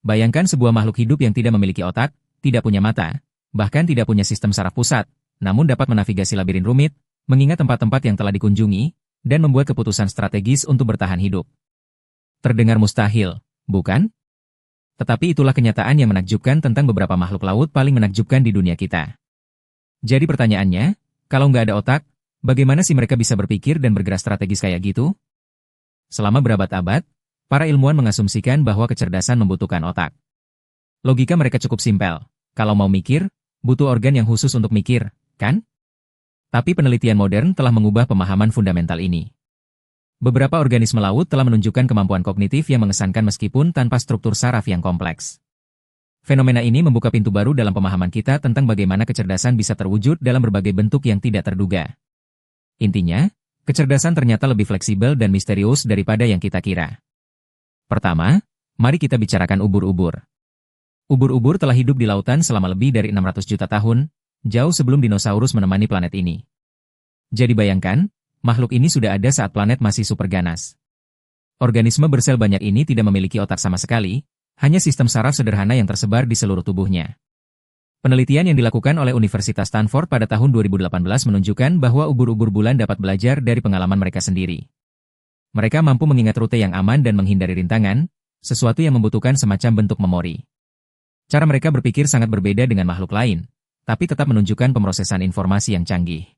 Bayangkan sebuah makhluk hidup yang tidak memiliki otak, tidak punya mata, bahkan tidak punya sistem saraf pusat, namun dapat menavigasi labirin rumit, mengingat tempat-tempat yang telah dikunjungi, dan membuat keputusan strategis untuk bertahan hidup. Terdengar mustahil, bukan? Tetapi itulah kenyataan yang menakjubkan tentang beberapa makhluk laut paling menakjubkan di dunia kita. Jadi pertanyaannya, kalau nggak ada otak, bagaimana sih mereka bisa berpikir dan bergerak strategis kayak gitu? Selama berabad-abad, para ilmuwan mengasumsikan bahwa kecerdasan membutuhkan otak. Logika mereka cukup simpel. Kalau mau mikir, butuh organ yang khusus untuk mikir, kan? Tapi penelitian modern telah mengubah pemahaman fundamental ini. Beberapa organisme laut telah menunjukkan kemampuan kognitif yang mengesankan meskipun tanpa struktur saraf yang kompleks. Fenomena ini membuka pintu baru dalam pemahaman kita tentang bagaimana kecerdasan bisa terwujud dalam berbagai bentuk yang tidak terduga. Intinya, kecerdasan ternyata lebih fleksibel dan misterius daripada yang kita kira. Pertama, mari kita bicarakan ubur-ubur. Ubur-ubur telah hidup di lautan selama lebih dari 600 juta tahun, jauh sebelum dinosaurus menemani planet ini. Jadi bayangkan, makhluk ini sudah ada saat planet masih super ganas. Organisme bersel banyak ini tidak memiliki otak sama sekali, hanya sistem saraf sederhana yang tersebar di seluruh tubuhnya. Penelitian yang dilakukan oleh Universitas Stanford pada tahun 2018 menunjukkan bahwa ubur-ubur bulan dapat belajar dari pengalaman mereka sendiri. Mereka mampu mengingat rute yang aman dan menghindari rintangan, sesuatu yang membutuhkan semacam bentuk memori. Cara mereka berpikir sangat berbeda dengan makhluk lain, tapi tetap menunjukkan pemrosesan informasi yang canggih.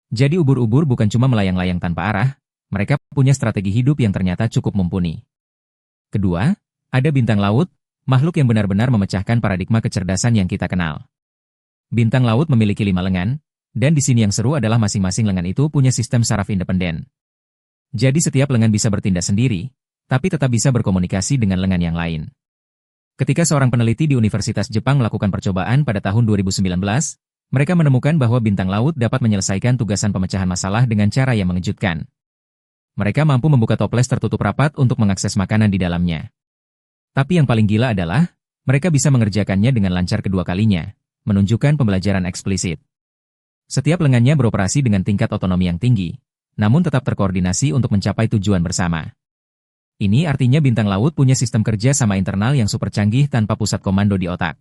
Jadi ubur-ubur bukan cuma melayang-layang tanpa arah, mereka punya strategi hidup yang ternyata cukup mumpuni. Kedua, ada bintang laut, makhluk yang benar-benar memecahkan paradigma kecerdasan yang kita kenal. Bintang laut memiliki 5 lengan, dan di sini yang seru adalah masing-masing lengan itu punya sistem saraf independen. Jadi setiap lengan bisa bertindak sendiri, tapi tetap bisa berkomunikasi dengan lengan yang lain. Ketika seorang peneliti di Universitas Jepang melakukan percobaan pada tahun 2019, mereka menemukan bahwa bintang laut dapat menyelesaikan tugasan pemecahan masalah dengan cara yang mengejutkan. Mereka mampu membuka toples tertutup rapat untuk mengakses makanan di dalamnya. Tapi yang paling gila adalah, mereka bisa mengerjakannya dengan lancar kedua kalinya, menunjukkan pembelajaran eksplisit. Setiap lengannya beroperasi dengan tingkat otonomi yang tinggi, namun tetap terkoordinasi untuk mencapai tujuan bersama. Ini artinya bintang laut punya sistem kerja sama internal yang super canggih tanpa pusat komando di otak.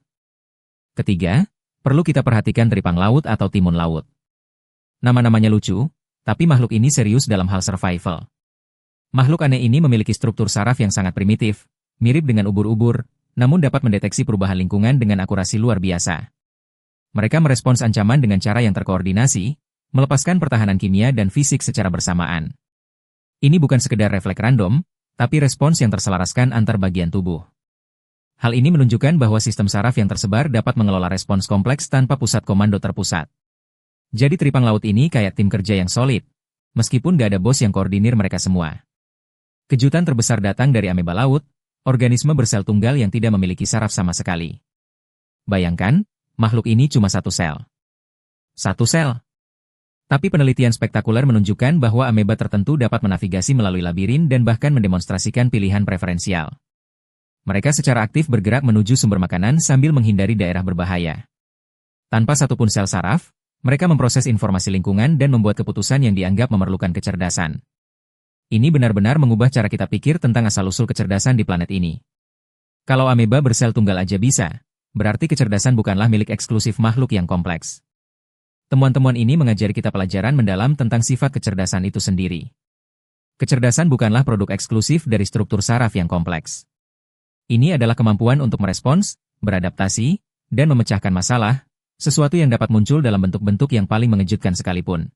Ketiga, perlu kita perhatikan teripang laut atau timun laut. Nama-namanya lucu, tapi makhluk ini serius dalam hal survival. Makhluk aneh ini memiliki struktur saraf yang sangat primitif, mirip dengan ubur-ubur, namun dapat mendeteksi perubahan lingkungan dengan akurasi luar biasa. Mereka merespons ancaman dengan cara yang terkoordinasi, melepaskan pertahanan kimia dan fisik secara bersamaan. Ini bukan sekedar refleks random, tapi respons yang terselaraskan antar bagian tubuh. Hal ini menunjukkan bahwa sistem saraf yang tersebar dapat mengelola respons kompleks tanpa pusat komando terpusat. Jadi teripang laut ini kayak tim kerja yang solid, meskipun gak ada bos yang koordinir mereka semua. Kejutan terbesar datang dari ameba laut, organisme bersel tunggal yang tidak memiliki saraf sama sekali. Bayangkan, makhluk ini cuma satu sel. Satu sel. Tapi penelitian spektakuler menunjukkan bahwa ameba tertentu dapat menavigasi melalui labirin dan bahkan mendemonstrasikan pilihan preferensial. Mereka secara aktif bergerak menuju sumber makanan sambil menghindari daerah berbahaya. Tanpa satupun sel saraf, mereka memproses informasi lingkungan dan membuat keputusan yang dianggap memerlukan kecerdasan. Ini benar-benar mengubah cara kita pikir tentang asal-usul kecerdasan di planet ini. Kalau ameba bersel tunggal aja bisa, berarti kecerdasan bukanlah milik eksklusif makhluk yang kompleks. Temuan-temuan ini mengajari kita pelajaran mendalam tentang sifat kecerdasan itu sendiri. Kecerdasan bukanlah produk eksklusif dari struktur saraf yang kompleks. Ini adalah kemampuan untuk merespons, beradaptasi, dan memecahkan masalah, sesuatu yang dapat muncul dalam bentuk-bentuk yang paling mengejutkan sekalipun.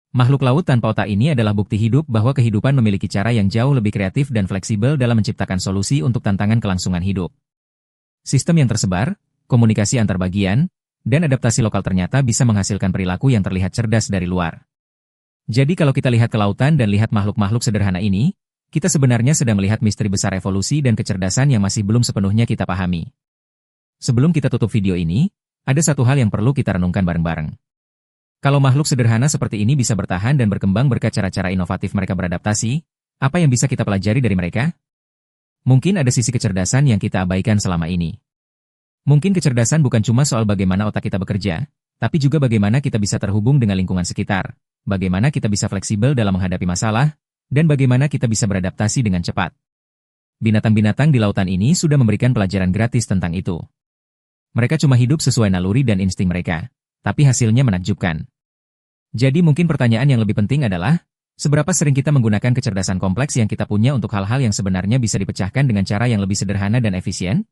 Makhluk laut tanpa otak ini adalah bukti hidup bahwa kehidupan memiliki cara yang jauh lebih kreatif dan fleksibel dalam menciptakan solusi untuk tantangan kelangsungan hidup. Sistem yang tersebar, komunikasi antar bagian, dan adaptasi lokal ternyata bisa menghasilkan perilaku yang terlihat cerdas dari luar. Jadi kalau kita lihat ke lautan dan lihat makhluk-makhluk sederhana ini, kita sebenarnya sedang melihat misteri besar evolusi dan kecerdasan yang masih belum sepenuhnya kita pahami. Sebelum kita tutup video ini, ada satu hal yang perlu kita renungkan bareng-bareng. Kalau makhluk sederhana seperti ini bisa bertahan dan berkembang berkat cara-cara inovatif mereka beradaptasi, apa yang bisa kita pelajari dari mereka? Mungkin ada sisi kecerdasan yang kita abaikan selama ini. Mungkin kecerdasan bukan cuma soal bagaimana otak kita bekerja, tapi juga bagaimana kita bisa terhubung dengan lingkungan sekitar, bagaimana kita bisa fleksibel dalam menghadapi masalah, dan bagaimana kita bisa beradaptasi dengan cepat. Binatang-binatang di lautan ini sudah memberikan pelajaran gratis tentang itu. Mereka cuma hidup sesuai naluri dan insting mereka, tapi hasilnya menakjubkan. Jadi mungkin pertanyaan yang lebih penting adalah, seberapa sering kita menggunakan kecerdasan kompleks yang kita punya untuk hal-hal yang sebenarnya bisa dipecahkan dengan cara yang lebih sederhana dan efisien?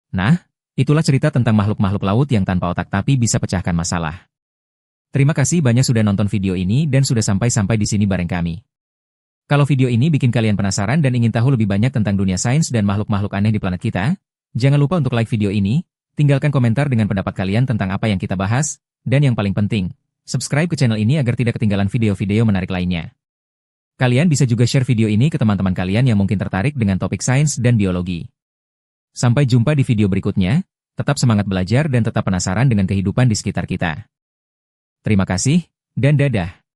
Nah, itulah cerita tentang makhluk-makhluk laut yang tanpa otak tapi bisa pecahkan masalah. Terima kasih banyak sudah nonton video ini dan sudah sampai di sini bareng kami. Kalau video ini bikin kalian penasaran dan ingin tahu lebih banyak tentang dunia sains dan makhluk-makhluk aneh di planet kita, jangan lupa untuk like video ini, tinggalkan komentar dengan pendapat kalian tentang apa yang kita bahas, dan yang paling penting, subscribe ke channel ini agar tidak ketinggalan video-video menarik lainnya. Kalian bisa juga share video ini ke teman-teman kalian yang mungkin tertarik dengan topik sains dan biologi. Sampai jumpa di video berikutnya, tetap semangat belajar dan tetap penasaran dengan kehidupan di sekitar kita. Terima kasih, dan dadah.